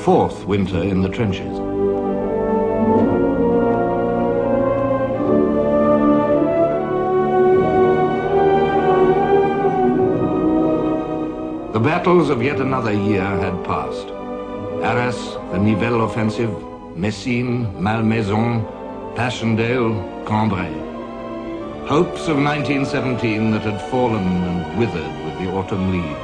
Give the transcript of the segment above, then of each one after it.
fourth winter in the trenches. The battles of yet another year had passed. Arras, the Nivelle offensive, Messines, Malmaison, Passchendaele, Cambrai. Hopes of 1917 that had fallen and withered with the autumn leaves.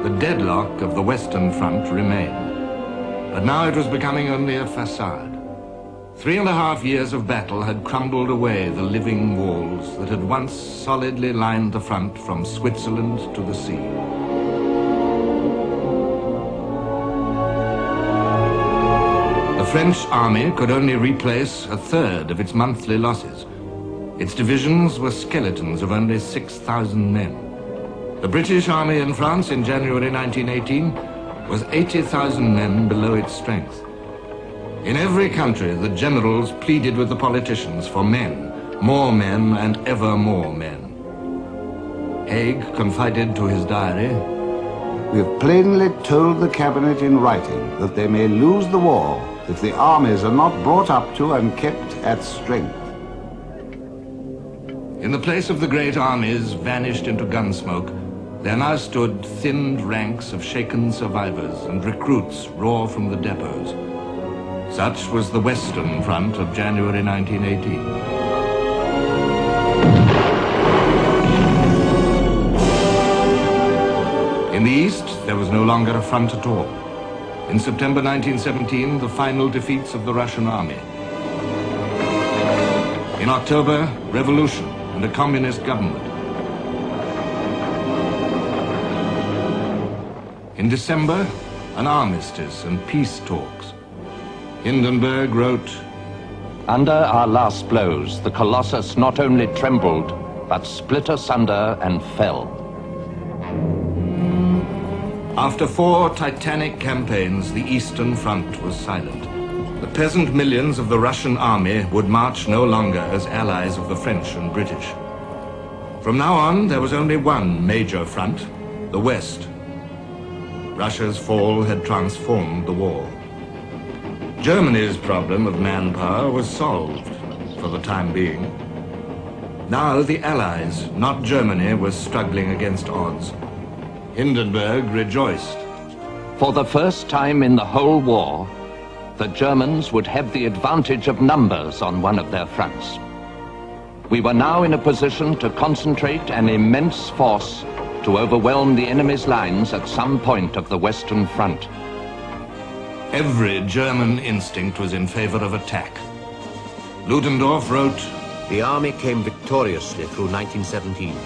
The deadlock of the Western Front remained, but now it was becoming only a facade. 3.5 years of battle had crumbled away the living walls that had once solidly lined the front from Switzerland to the sea. The French army could only replace a third of its monthly losses. Its divisions were skeletons of only 6,000 men. The British army in France in January 1918 was 80,000 men below its strength. In every country, the generals pleaded with the politicians for men, and ever more men. Haig confided to his diary, "We have plainly told the cabinet in writing that they may lose the war if the armies are not brought up to and kept at strength." In the place of the great armies vanished into gunsmoke, there now stood thinned ranks of shaken survivors and recruits raw from the depots. Such was the Western Front of January 1918. In the East, there was no longer a front at all. In September 1917, the final defeats of the Russian army. In October, revolution and a communist government. In December, an armistice and peace talks. Hindenburg wrote, "Under our last blows, the Colossus not only trembled, but split asunder and fell." After 4 titanic campaigns, the Eastern Front was silent. The peasant millions of the Russian army would march no longer as allies of the French and British. From now on, there was only one major front, the West. Russia's fall had transformed the war. Germany's problem of manpower was solved, for the time being. Now the Allies, not Germany, was struggling against odds. Hindenburg rejoiced. For the first time in the whole war, the Germans would have the advantage of numbers on one of their fronts. We were now in a position to concentrate an immense force to overwhelm the enemy's lines at some point of the Western Front. Every German instinct was in favor of attack. Ludendorff wrote, "The army came victoriously through 1917.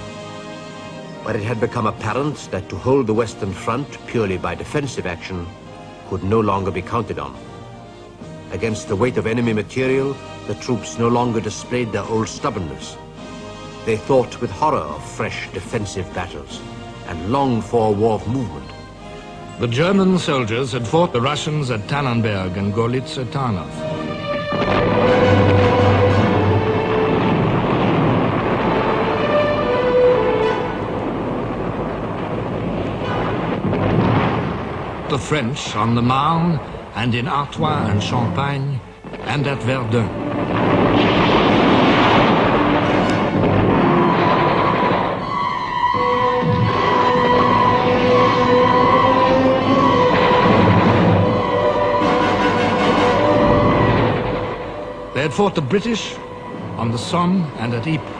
But it had become apparent that to hold the Western Front purely by defensive action could no longer be counted on. Against the weight of enemy material, the troops no longer displayed their old stubbornness. They thought with horror of fresh defensive battles and longed for a war of movement. The German soldiers had fought the Russians at Tannenberg and Gorlice Tarnov. The French on the Marne and in Artois and Champagne and at Verdun. They had fought the British on the Somme and at Ypres.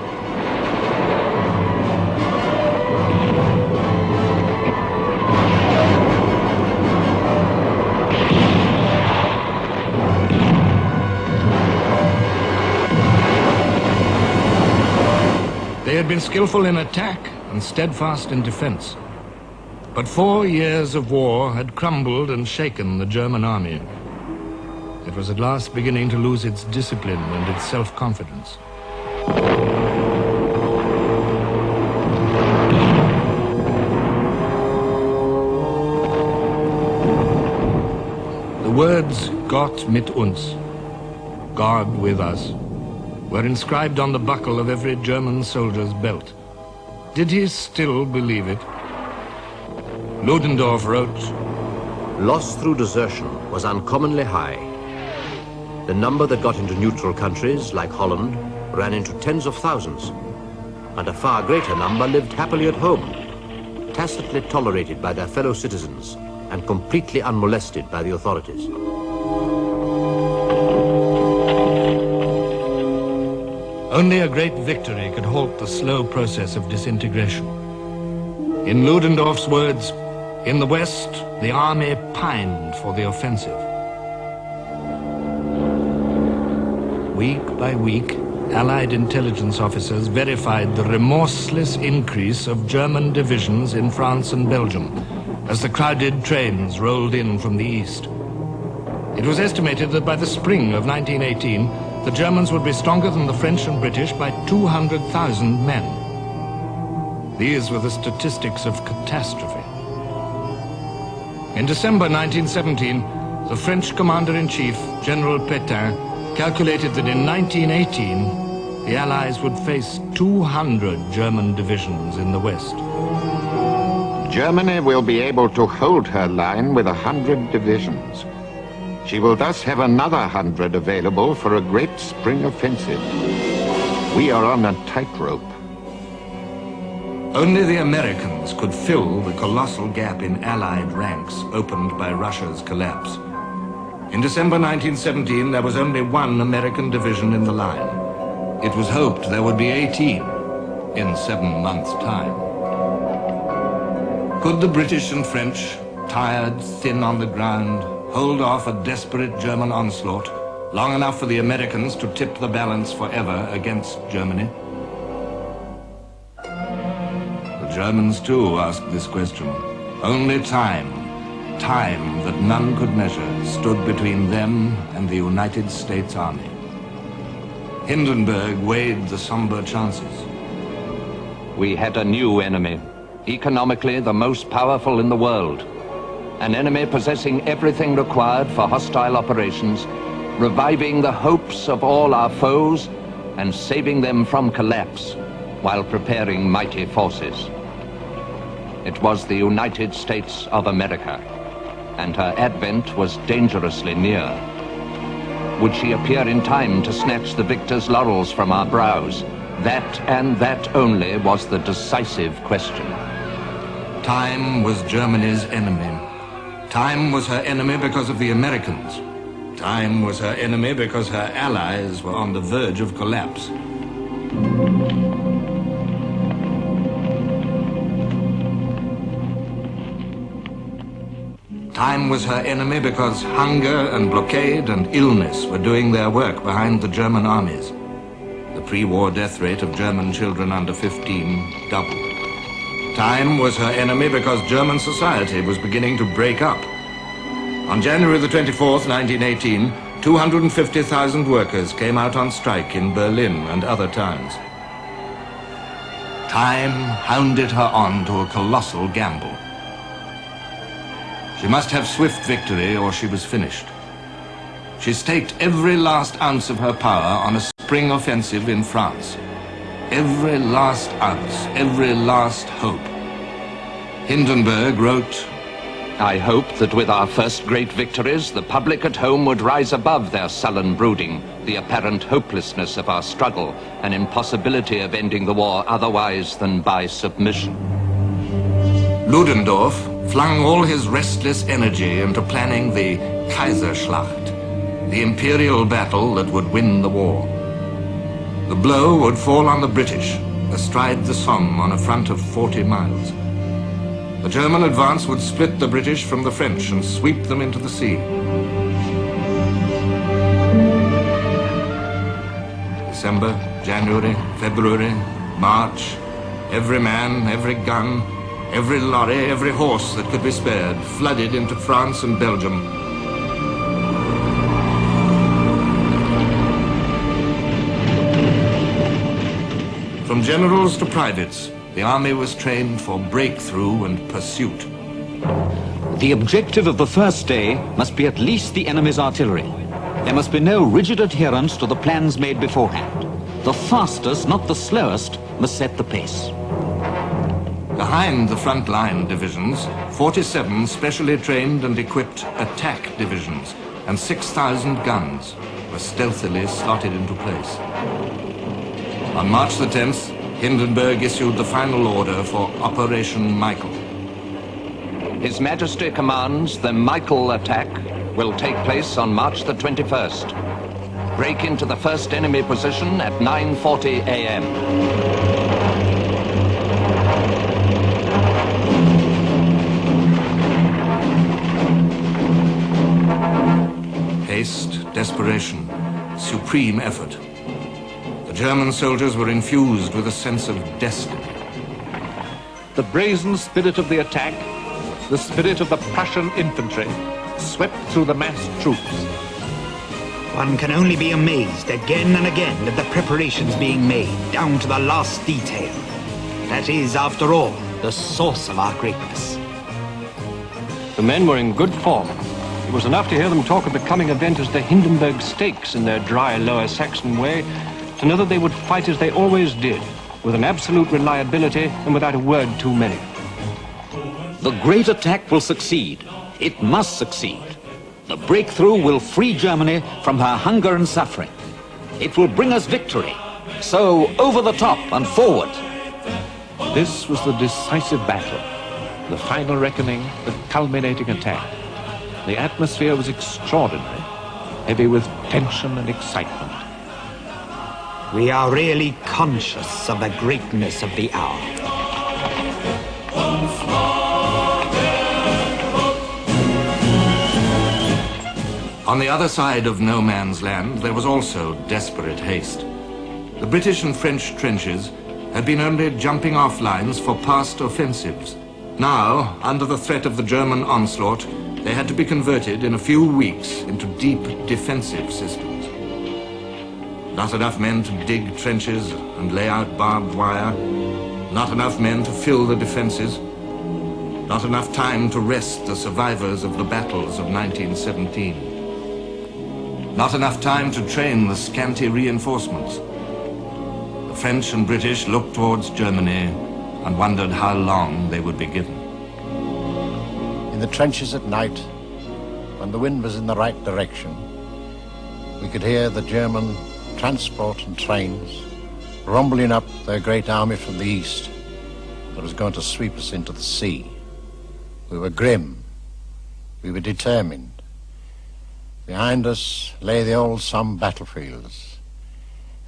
They had been skillful in attack and steadfast in defense. But 4 years of war had crumbled and shaken the German army. It was at last beginning to lose its discipline and its self-confidence. The words "Gott mit uns," God with us, were inscribed on the buckle of every German soldier's belt. Did he still believe it? Ludendorff wrote, Loss through desertion was uncommonly high. The number that got into neutral countries, like Holland, ran into tens of thousands, and a far greater number lived happily at home, tacitly tolerated by their fellow citizens and completely unmolested by the authorities. Only a great victory could halt the slow process of disintegration. In Ludendorff's words, in the West, the army pined for the offensive. Week by week, Allied intelligence officers verified the remorseless increase of German divisions in France and Belgium as the crowded trains rolled in from the east. It was estimated that by the spring of 1918, the Germans would be stronger than the French and British by 200,000 men. These were the statistics of catastrophe. In December 1917, the French commander-in-chief, General Pétain, calculated that in 1918, the Allies would face 200 German divisions in the West. Germany will be able to hold her line with 100 divisions. She will thus have another 100 available for a great spring offensive. We are on a tightrope. Only the Americans could fill the colossal gap in Allied ranks opened by Russia's collapse. In December 1917, there was only one American division in the line. It was hoped there would be 18 in 7 months' time. Could the British and French, tired, thin on the ground, hold off a desperate German onslaught long enough for the Americans to tip the balance forever against Germany? The Germans too asked this question. Only time that none could measure, stood between them and the United States Army. Hindenburg weighed the somber chances. We had a new enemy, economically the most powerful in the world. An enemy possessing everything required for hostile operations, reviving the hopes of all our foes and saving them from collapse while preparing mighty forces. It was the United States of America, and her advent was dangerously near. Would she appear in time to snatch the victor's laurels from our brows? That and that only was the decisive question. Time was Germany's enemy. Time was her enemy because of the Americans. Time was her enemy because her allies were on the verge of collapse. Time was her enemy because hunger and blockade and illness were doing their work behind the German armies. The pre-war death rate of German children under 15 doubled. Time was her enemy because German society was beginning to break up. On January the 24th, 1918, 250,000 workers came out on strike in Berlin and other towns. Time hounded her on to a colossal gamble. She must have swift victory or she was finished. She staked every last ounce of her power on a spring offensive in France. Every last ounce, every last hope. Hindenburg wrote, I hoped that with our first great victories, the public at home would rise above their sullen brooding, the apparent hopelessness of our struggle, and impossibility of ending the war otherwise than by submission. Ludendorff flung all his restless energy into planning the Kaiserschlacht, the imperial battle that would win the war. The blow would fall on the British, astride the Somme on a front of 40 miles. The German advance would split the British from the French and sweep them into the sea. December, January, February, March, every man, every gun, every lorry, every horse that could be spared flooded into France and Belgium. From generals to privates, the army was trained for breakthrough and pursuit. The objective of the first day must be at least the enemy's artillery. There must be no rigid adherence to the plans made beforehand. The fastest, not the slowest, must set the pace. Behind the front line divisions, 47 specially trained and equipped attack divisions and 6,000 guns were stealthily slotted into place. On March the 10th, Hindenburg issued the final order for Operation Michael. His Majesty commands the Michael attack will take place on March the 21st. Break into the first enemy position at 9:40 a.m. Haste, desperation, supreme effort. The German soldiers were infused with a sense of destiny. The brazen spirit of the attack, the spirit of the Prussian infantry, swept through the massed troops. One can only be amazed again and again at the preparations being made, down to the last detail. That is, after all, the source of our greatness. The men were in good form. It was enough to hear them talk of the coming event as the Hindenburg Stakes in their dry Lower Saxon way, to know that they would fight as they always did, with an absolute reliability and without a word too many. The great attack will succeed. It must succeed. The breakthrough will free Germany from her hunger and suffering. It will bring us victory. So, over the top and forward. This was the decisive battle, the final reckoning, the culminating attack. The atmosphere was extraordinary, heavy with tension and excitement. We are really conscious of the greatness of the hour. On the other side of no man's land, there was also desperate haste. The British and French trenches had been only jumping off lines for past offensives. Now, under the threat of the German onslaught, they had to be converted in a few weeks into deep defensive systems. Not enough men to dig trenches and lay out barbed wire. Not enough men to fill the defenses. Not enough time to rest the survivors of the battles of 1917. Not enough time to train the scanty reinforcements. The French and British looked towards Germany and wondered how long they would be given. In the trenches at night, when the wind was in the right direction, we could hear the German transport and trains rumbling up their great army from the east that was going to sweep us into the sea. We were grim. We were determined. Behind us lay the old Somme battlefields,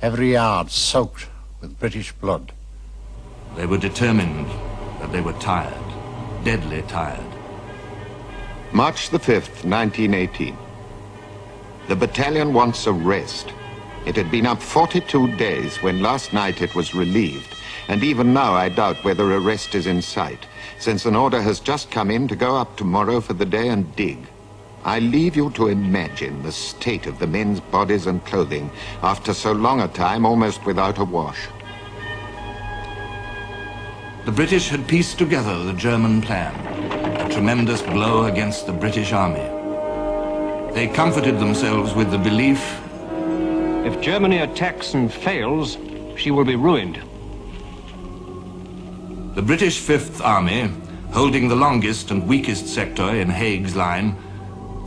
every yard soaked with British blood. They were determined, but they were tired, deadly tired. March the 5th, 1918. The battalion wants a rest. It had been up 42 days when last night it was relieved, and even now I doubt whether a rest is in sight, since an order has just come in to go up tomorrow for the day and dig. I leave you to imagine the state of the men's bodies and clothing after so long a time almost without a wash. The British had pieced together the German plan, a tremendous blow against the British army. They comforted themselves with the belief, If Germany attacks and fails, she will be ruined. the British Fifth Army, holding the longest and weakest sector in Haig's line,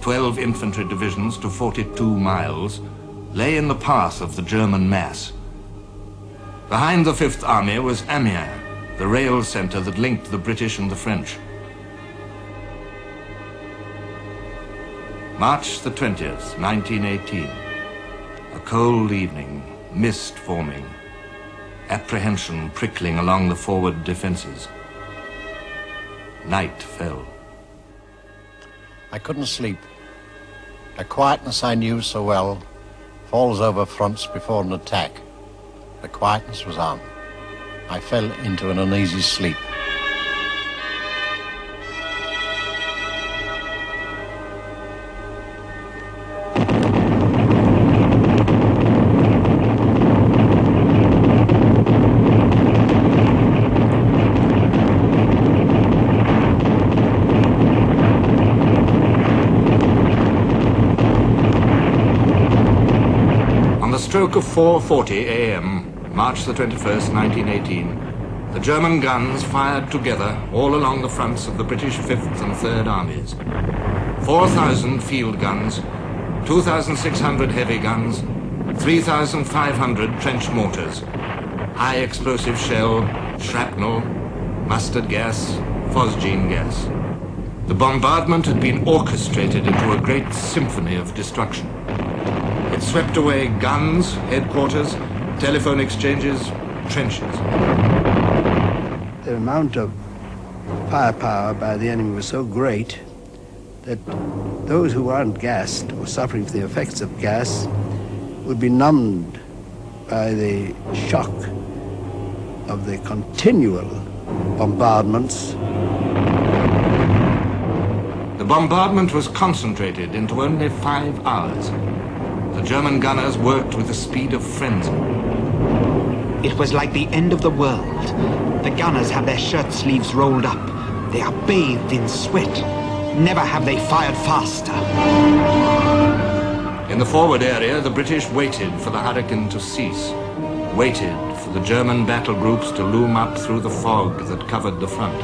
12 infantry divisions to 42 miles, lay in the path of the German mass. Behind the Fifth Army was Amiens, the rail center that linked the British and the French. March the 20th, 1918. A cold evening, mist forming, apprehension prickling along the forward defenses. Night fell. I couldn't sleep. The quietness I knew so well falls over fronts before an attack. The quietness was on. I fell into an uneasy sleep. On the stroke of 4:40 a.m., March the 21st, 1918, the German guns fired together all along the fronts of the British 5th and 3rd Armies. 4,000 field guns, 2,600 heavy guns, 3,500 trench mortars, high explosive shell, shrapnel, mustard gas, phosgene gas. The bombardment had been orchestrated into a great symphony of destruction. It swept away guns, headquarters, telephone exchanges, trenches. The amount of firepower by the enemy was so great that those who weren't gassed or suffering from the effects of gas would be numbed by the shock of the continual bombardments. The bombardment was concentrated into only 5 hours. The German gunners worked with the speed of frenzy. It was like the end of the world. The gunners have their shirt sleeves rolled up. They are bathed in sweat. Never have they fired faster. In the forward area, the British waited for the hurricane to cease, waited for the German battle groups to loom up through the fog that covered the front.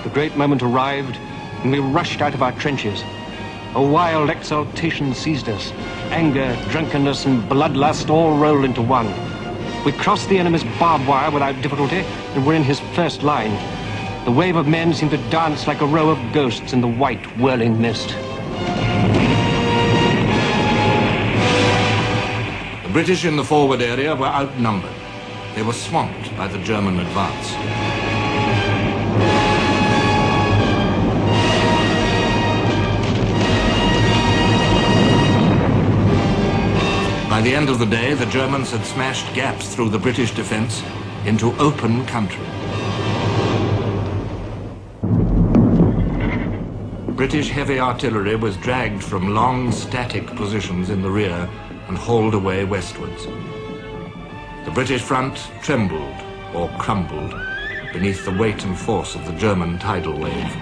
The great moment arrived, and we rushed out of our trenches. A wild exultation seized us. Anger, drunkenness, and bloodlust all rolled into one. We crossed the enemy's barbed wire without difficulty, and were in his first line. The wave of men seemed to dance like a row of ghosts in the white, whirling mist. The British in the forward area were outnumbered. They were swamped by the German advance. By the end of the day, the Germans had smashed gaps through the British defense into open country. British heavy artillery was dragged from long, static positions in the rear and hauled away westwards. The British front trembled or crumbled beneath the weight and force of the German tidal wave.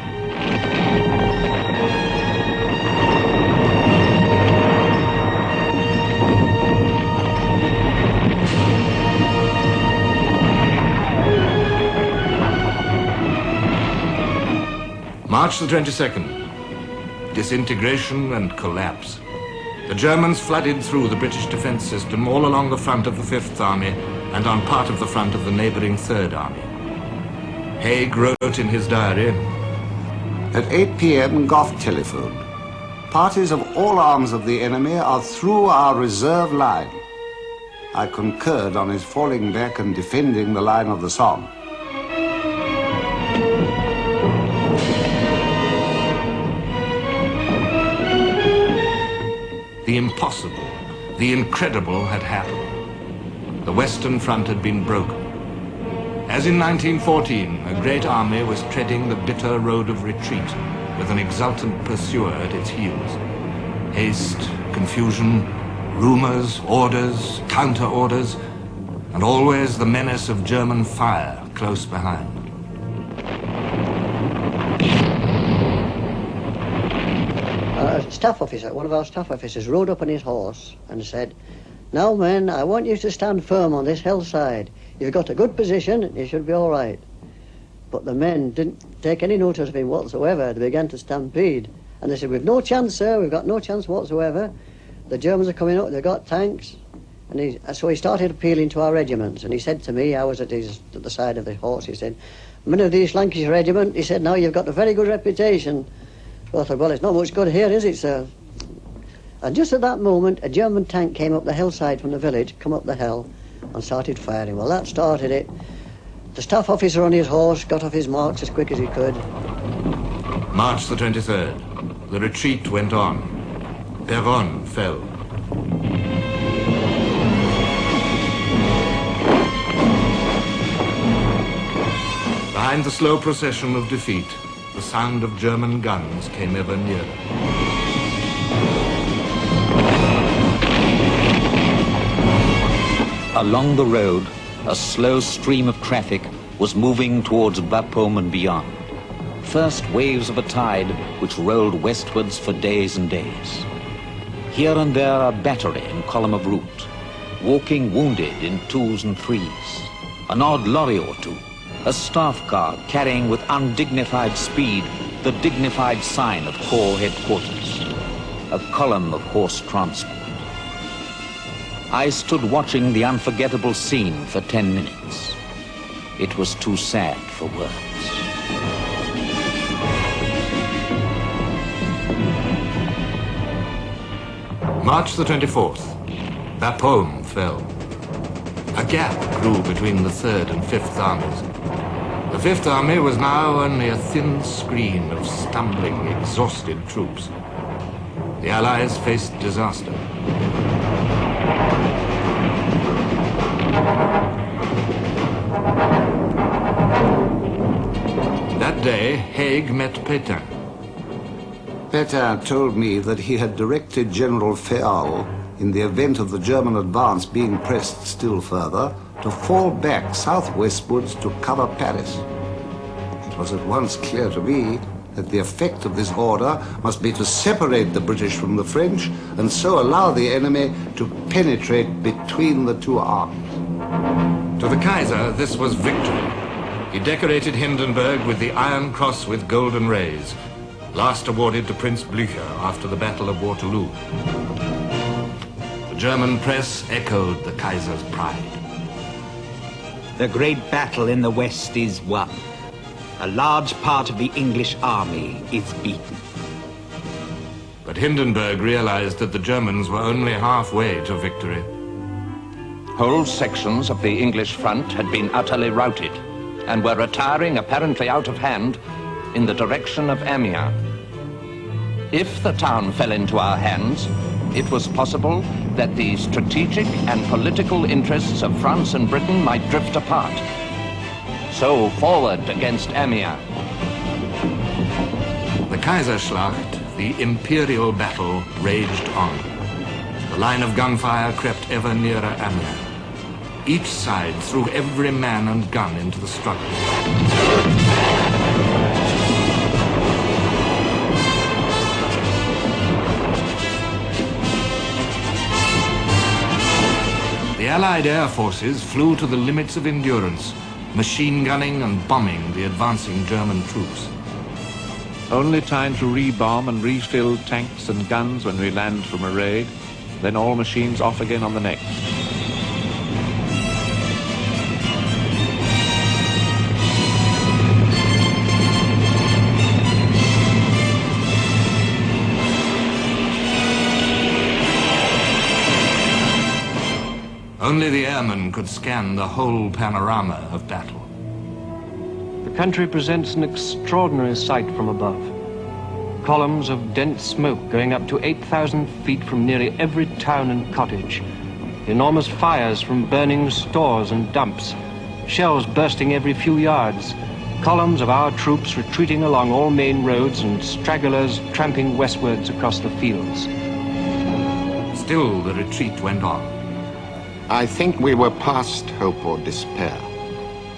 March the 22nd, disintegration and collapse. The Germans flooded through the British defense system all along the front of the 5th Army and on part of the front of the neighboring 3rd Army. Haig wrote in his diary, At 8 p.m. Gough telephoned. Parties of all arms of the enemy are through our reserve line. I concurred on his falling back and defending the line of the Somme. The impossible, the incredible had happened. The Western Front had been broken. As in 1914, a great army was treading the bitter road of retreat with an exultant pursuer at its heels. Haste, confusion, rumors, orders, counter-orders, and always the menace of German fire close behind. One of our staff officers rode up on his horse and said, "Now men, I want you to stand firm on this hillside. You've got a good position, you should be all right." But the men didn't take any notice of him whatsoever. They began to stampede. And they said, "We've no chance, sir, we've got no chance whatsoever. The Germans are coming up, they've got tanks." And so he started appealing to our regiments, and he said to me, I was at the side of the horse, he said, "Men of the East Lancashire Regiment," he said, "now you've got a very good reputation." So I thought, well, it's not much good here, is it, sir? And just at that moment, a German tank came up the hillside from the village, come up the hill, and started firing. Well, that started it. The staff officer on his horse got off his marks as quick as he could. March the 23rd. The retreat went on. Peronne fell. Behind the slow procession of defeat, the sound of German guns came ever nearer. Along the road, a slow stream of traffic was moving towards Bapaume and beyond. First waves of a tide which rolled westwards for days and days. Here and there a battery in column of route, walking wounded in 2s and 3s, an odd lorry or two, a staff car carrying with undignified speed the dignified sign of Corps Headquarters, a column of horse transport. I stood watching the unforgettable scene for 10 minutes. It was too sad for words. March the 24th. Bapaume fell. A gap grew between the 3rd and 5th armies. The 5th Army was now only a thin screen of stumbling, exhausted troops. The Allies faced disaster. That day, Haig met Pétain. Pétain told me that he had directed General Féal, in the event of the German advance being pressed still further, to fall back southwestwards to cover Paris. It was at once clear to me that the effect of this order must be to separate the British from the French and so allow the enemy to penetrate between the two armies. To the Kaiser, this was victory. He decorated Hindenburg with the Iron Cross with golden rays, last awarded to Prince Blücher after the Battle of Waterloo. The German press echoed the Kaiser's pride. The great battle in the West is won. A large part of the English army is beaten. But Hindenburg realized that the Germans were only halfway to victory. Whole sections of the English front had been utterly routed and were retiring apparently out of hand in the direction of Amiens. If the town fell into our hands, it was possible that the strategic and political interests of France and Britain might drift apart. So forward against Amiens. The Kaiserschlacht, the imperial battle, raged on. The line of gunfire crept ever nearer Amiens. Each side threw every man and gun into the struggle. The Allied air forces flew to the limits of endurance, machine gunning and bombing the advancing German troops. Only time to rebomb and refill tanks and guns when we land from a raid, then all machines off again on the next. Only the airmen could scan the whole panorama of battle. The country presents an extraordinary sight from above. Columns of dense smoke going up to 8,000 feet from nearly every town and cottage. Enormous fires from burning stores and dumps. Shells bursting every few yards. Columns of our troops retreating along all main roads and stragglers tramping westwards across the fields. Still, the retreat went on. I think we were past hope or despair.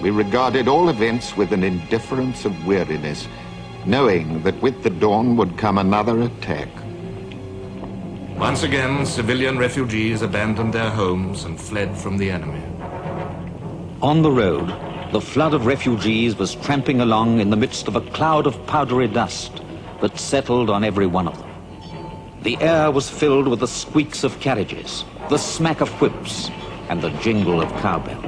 We regarded all events with an indifference of weariness, knowing that with the dawn would come another attack. Once again, civilian refugees abandoned their homes and fled from the enemy. On the road, the flood of refugees was tramping along in the midst of a cloud of powdery dust that settled on every one of them. The air was filled with the squeaks of carriages, the smack of whips, and the jingle of cowbells.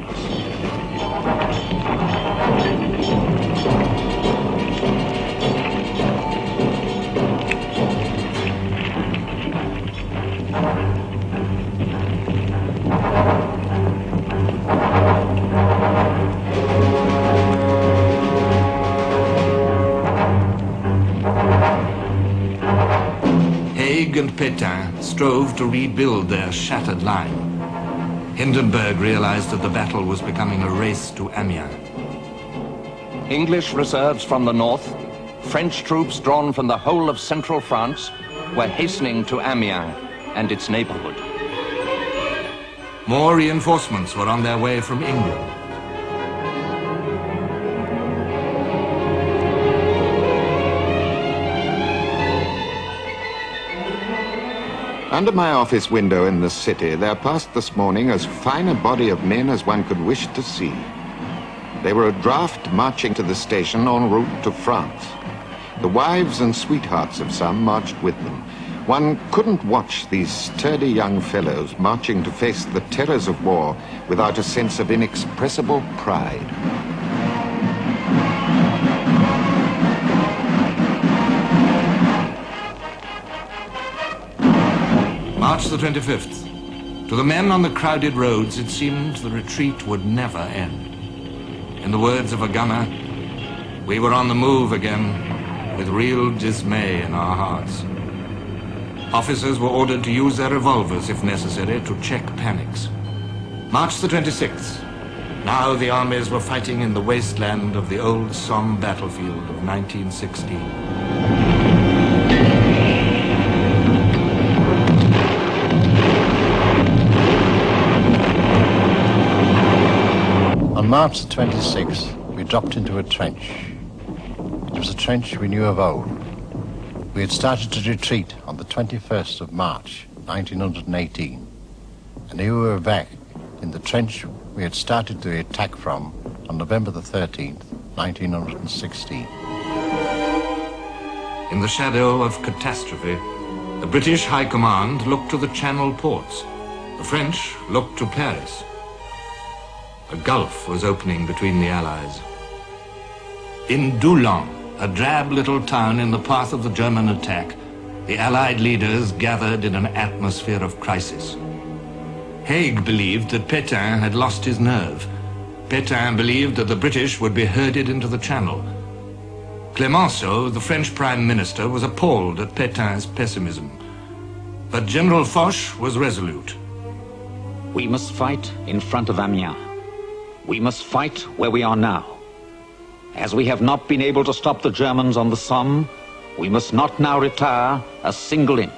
Haig and Pétain strove to rebuild their shattered line. Hindenburg realized that the battle was becoming a race to Amiens. English reserves from the north, French troops drawn from the whole of central France, were hastening to Amiens and its neighborhood. More reinforcements were on their way from England. Under my office window in the city, there passed this morning as fine a body of men as one could wish to see. They were a draft marching to the station en route to France. The wives and sweethearts of some marched with them. One couldn't watch these sturdy young fellows marching to face the terrors of war without a sense of inexpressible pride. March the 25th. To the men on the crowded roads, it seemed the retreat would never end. In the words of a gunner, we were on the move again, with real dismay in our hearts. Officers were ordered to use their revolvers, if necessary, to check panics. March the 26th. Now the armies were fighting in the wasteland of the old Somme battlefield of 1916. On March the 26th, we dropped into a trench. It was a trench we knew of old. We had started to retreat on the 21st of March, 1918. And here we were back in the trench we had started the attack from on November the 13th, 1916. In the shadow of catastrophe, the British High Command looked to the Channel ports. The French looked to Paris. A gulf was opening between the Allies. In Doullens, a drab little town in the path of the German attack, the Allied leaders gathered in an atmosphere of crisis. Haig believed that Pétain had lost his nerve. Pétain believed that the British would be herded into the Channel. Clemenceau, the French Prime Minister, was appalled at Pétain's pessimism. But General Foch was resolute. We must fight in front of Amiens. We must fight where we are now. As we have not been able to stop the Germans on the Somme, we must not now retire a single inch.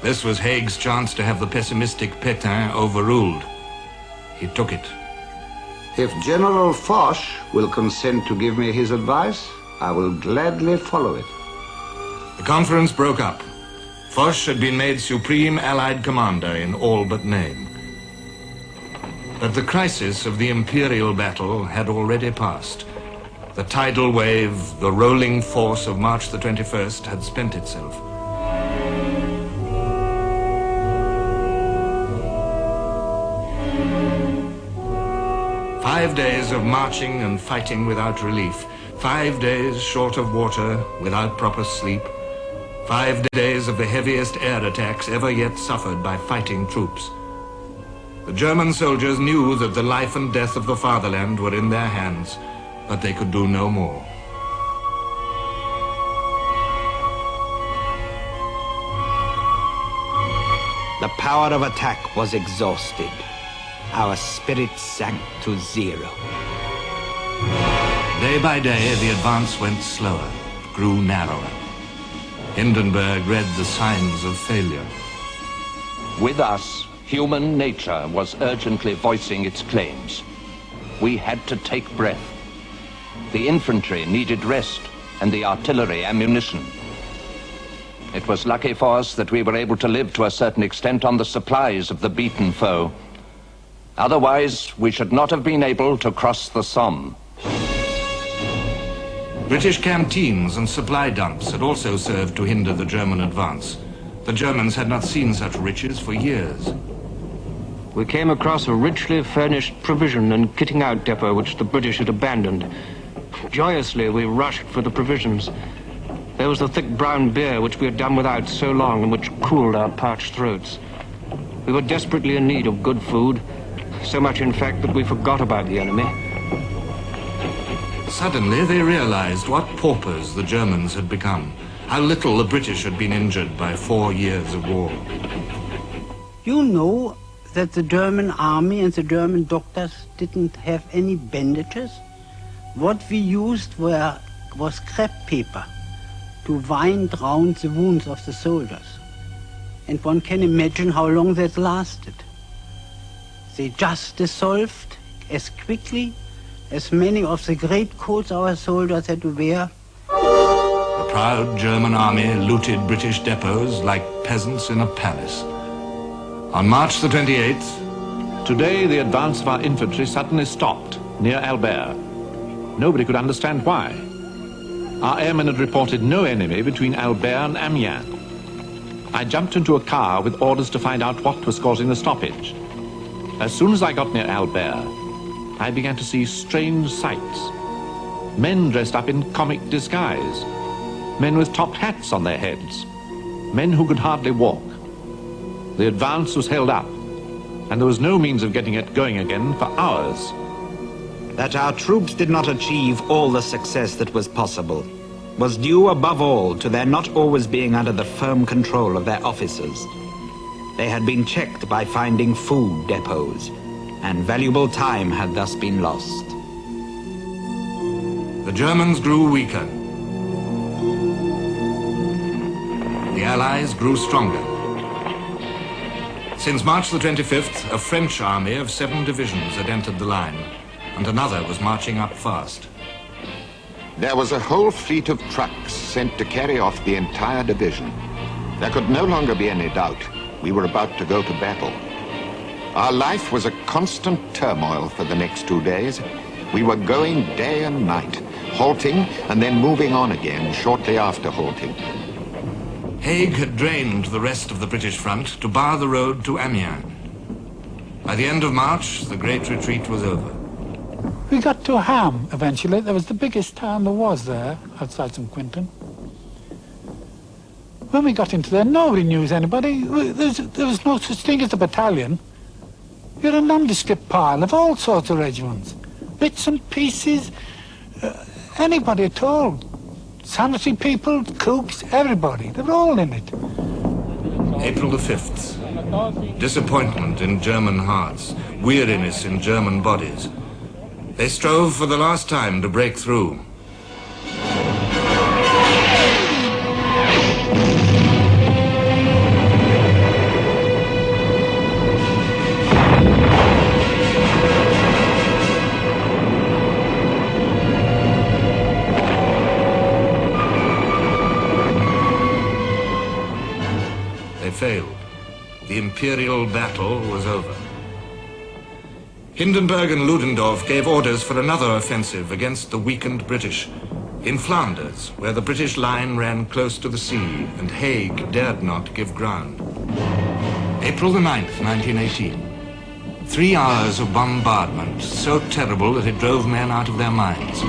This was Haig's chance to have the pessimistic Pétain overruled. He took it. If General Foch will consent to give me his advice, I will gladly follow it. The conference broke up. Foch had been made Supreme Allied Commander in all but name. But the crisis of the imperial battle had already passed. The tidal wave, the rolling force of March the 21st had spent itself. "5 days of marching and fighting without relief. 5 days short of water, without proper sleep. 5 days of the heaviest air attacks ever yet suffered by fighting troops. The German soldiers knew that the life and death of the fatherland were in their hands, but they could do no more. The power of attack was exhausted. Our spirits sank to zero. Day by day, the advance went slower, grew narrower. Hindenburg read the signs of failure. With us, human nature was urgently voicing its claims. We had to take breath. The infantry needed rest, and the artillery ammunition. It was lucky for us that we were able to live to a certain extent on the supplies of the beaten foe. Otherwise, we should not have been able to cross the Somme. British canteens and supply dumps had also served to hinder the German advance. The Germans had not seen such riches for years. We came across a richly furnished provision and kitting out depot which the British had abandoned. Joyously, we rushed for the provisions. There was the thick brown beer which we had done without so long and which cooled our parched throats. We were desperately in need of good food, so much in fact that we forgot about the enemy. Suddenly they realized what paupers the Germans had become, how little the British had been injured by 4 years of war. You know that the German army and the German doctors didn't have any bandages? What we used was crepe paper to wind round the wounds of the soldiers. And one can imagine how long that lasted. They just dissolved as quickly as many of the great coats our soldiers had to wear. The proud German army looted British depots like peasants in a palace. On March the 28th, today the advance of our infantry suddenly stopped near Albert. Nobody could understand why. Our airmen had reported no enemy between Albert and Amiens. I jumped into a car with orders to find out what was causing the stoppage. As soon as I got near Albert, I began to see strange sights. Men dressed up in comic disguise. Men with topped hats on their heads. Men who could hardly walk. The advance was held up, and there was no means of getting it going again for hours. That our troops did not achieve all the success that was possible was due above all to their not always being under the firm control of their officers. They had been checked by finding food depots, and valuable time had thus been lost. the Germans grew weaker. The Allies grew stronger. Since March the 25th, a French army of 7 divisions had entered the line, and another was marching up fast. There was a whole fleet of trucks sent to carry off the entire division. There could no longer be any doubt. We were about to go to battle. Our life was a constant turmoil for the next 2 days. We were going day and night, halting and then moving on again shortly after halting. Haig had drained the rest of the British front to bar the road to Amiens. By the end of March, the great retreat was over. We got to Ham eventually. That was the biggest town there was there, outside St. Quentin. When we got into there, nobody knew anybody. There was no such thing as a battalion. You're a nondescript pile of all sorts of regiments. Bits and pieces, anybody at all. Sanitary people, cooks, everybody. They were all in it. April the 5th. Disappointment in German hearts, weariness in German bodies. They strove for the last time to break through. They failed. The imperial battle was over. Hindenburg and Ludendorff gave orders for another offensive against the weakened British. In Flanders, where the British line ran close to the sea and Haig dared not give ground. April the 9th, 1918. 3 hours of bombardment, so terrible that it drove men out of their minds.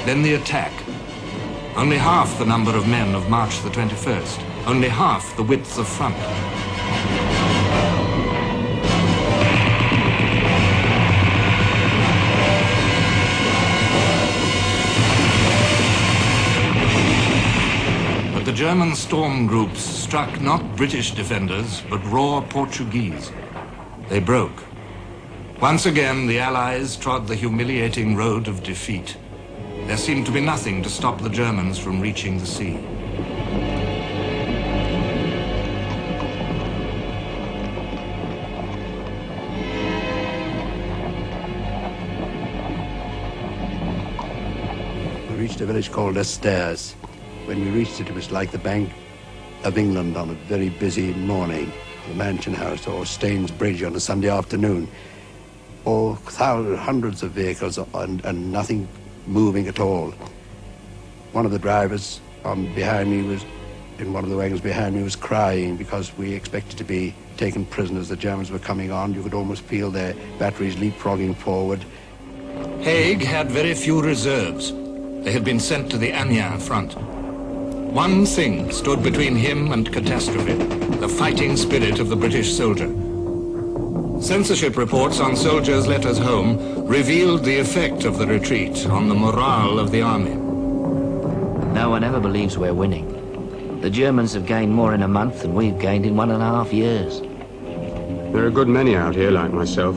Then the attack. Only half the number of men of March the 21st. Only half the width of front. But the German storm groups struck not British defenders, but raw Portuguese. They broke. Once again, the Allies trod the humiliating road of defeat. There seemed to be nothing to stop the Germans from reaching the sea. We reached a village called Esters. When we reached it, it was like the bank of England on a very busy morning, the Mansion House or Staines Bridge on a Sunday afternoon, or hundreds of vehicles and nothing moving at all. One of the drivers behind me was, in one of the wagons behind me, was crying because we expected to be taken prisoners. The Germans were coming on. You could almost feel their batteries leapfrogging forward. Haig had very few reserves. They had been sent to the Amiens front. One thing stood between him and catastrophe, the fighting spirit of the British soldier. Censorship reports on soldiers' letters home revealed the effect of the retreat on the morale of the army. No one ever believes we're winning. The Germans have gained more in a month than we've gained in 1.5 years. There are a good many out here like myself,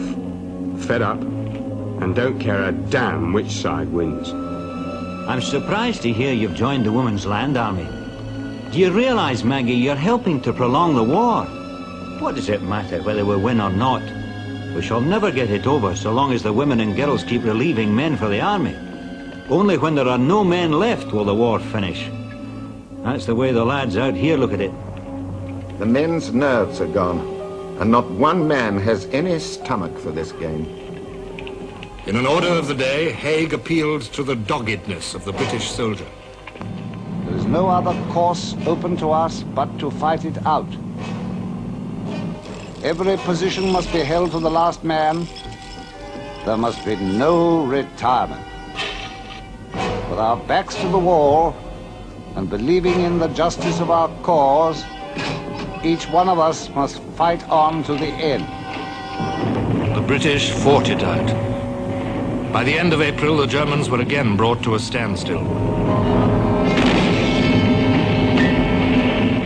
fed up, and don't care a damn which side wins. I'm surprised to hear you've joined the Women's Land Army. Do you realize, Maggie, you're helping to prolong the war? What does it matter whether we win or not? We shall never get it over so long as the women and girls keep relieving men for the army. Only when there are no men left will the war finish. That's the way the lads out here look at it. The men's nerves are gone, and not one man has any stomach for this game. In an order of the day, Haig appealed to the doggedness of the British soldier. There is no other course open to us but to fight it out. Every position must be held to the last man. There must be no retirement. With our backs to the wall and believing in the justice of our cause, each one of us must fight on to the end. The British fought it out. By the end of April, the Germans were again brought to a standstill.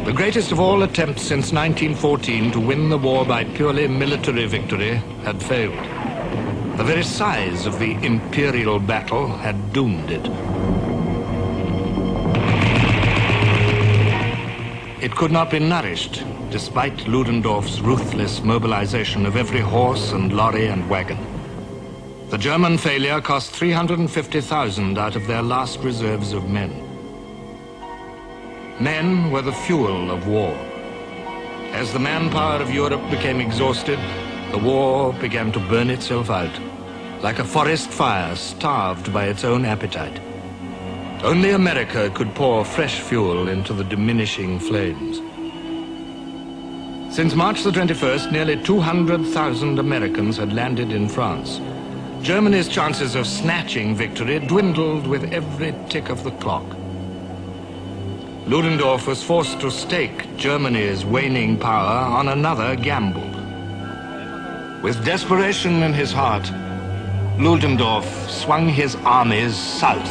The greatest of all attempts since 1914 to win the war by purely military victory had failed. The very size of the imperial battle had doomed it. It could not be nourished, despite Ludendorff's ruthless mobilization of every horse and lorry and wagon. The German failure cost 350,000 out of their last reserves of men. Men were the fuel of war. As the manpower of Europe became exhausted, the war began to burn itself out, like a forest fire starved by its own appetite. Only America could pour fresh fuel into the diminishing flames. Since March the 21st, nearly 200,000 Americans had landed in France. Germany's chances of snatching victory dwindled with every tick of the clock. Ludendorff was forced to stake Germany's waning power on another gamble. With desperation in his heart, Ludendorff swung his armies south.